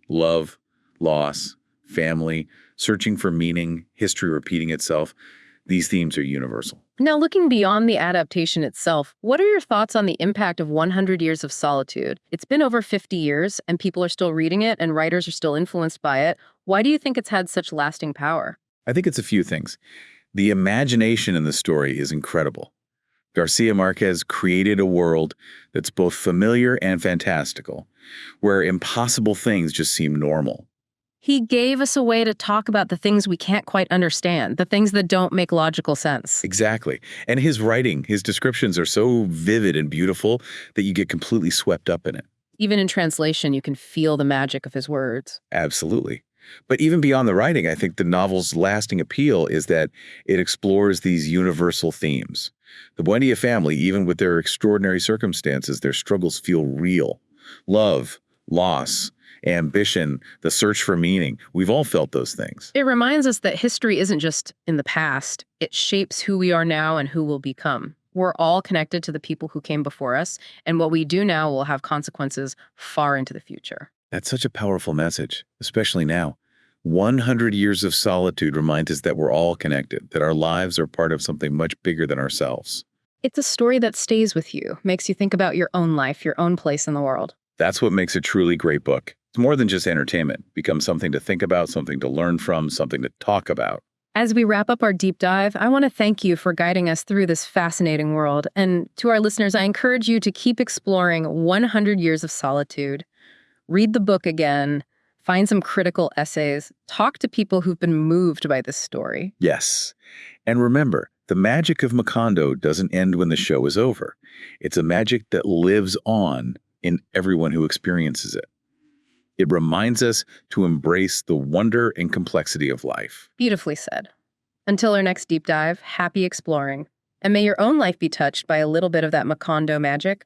Love, loss, family, searching for meaning, history repeating itself. These themes are universal. Now, looking beyond the adaptation itself, what are your thoughts on the impact of 100 Years of Solitude? It's been over 50 years, and people are still reading it, and writers are still influenced by it. Why do you think it's had such lasting power? I think it's a few things. The imagination in the story is incredible. Garcia Marquez created a world that's both familiar and fantastical, where impossible things just seem normal. He gave us a way to talk about the things we can't quite understand, the things that don't make logical sense. Exactly. And his writing, his descriptions are so vivid and beautiful that you get completely swept up in it. Even in translation, you can feel the magic of his words. Absolutely. But even beyond the writing, I think the novel's lasting appeal is that it explores these universal themes. The Buendia family, even with their extraordinary circumstances, their struggles feel real. Love, loss, ambition, the search for meaning. We've all felt those things. It reminds us that history isn't just in the past. It shapes who we are now and who we'll become. We're all connected to the people who came before us, and what we do now will have consequences far into the future. That's such a powerful message, especially now. 100 Years of Solitude reminds us that we're all connected, that our lives are part of something much bigger than ourselves. It's a story that stays with you, makes you think about your own life, your own place in the world. That's what makes a truly great book. It's more than just entertainment. It becomes something to think about, something to learn from, something to talk about. As we wrap up our deep dive, I want to thank you for guiding us through this fascinating world. And to our listeners, I encourage you to keep exploring 100 Years of Solitude. Read the book again, find some critical essays, talk to people who've been moved by this story. Yes. And remember, the magic of Macondo doesn't end when the show is over. It's a magic that lives on in everyone who experiences it. It reminds us to embrace the wonder and complexity of life. Beautifully said. Until our next deep dive, happy exploring. And may your own life be touched by a little bit of that Macondo magic.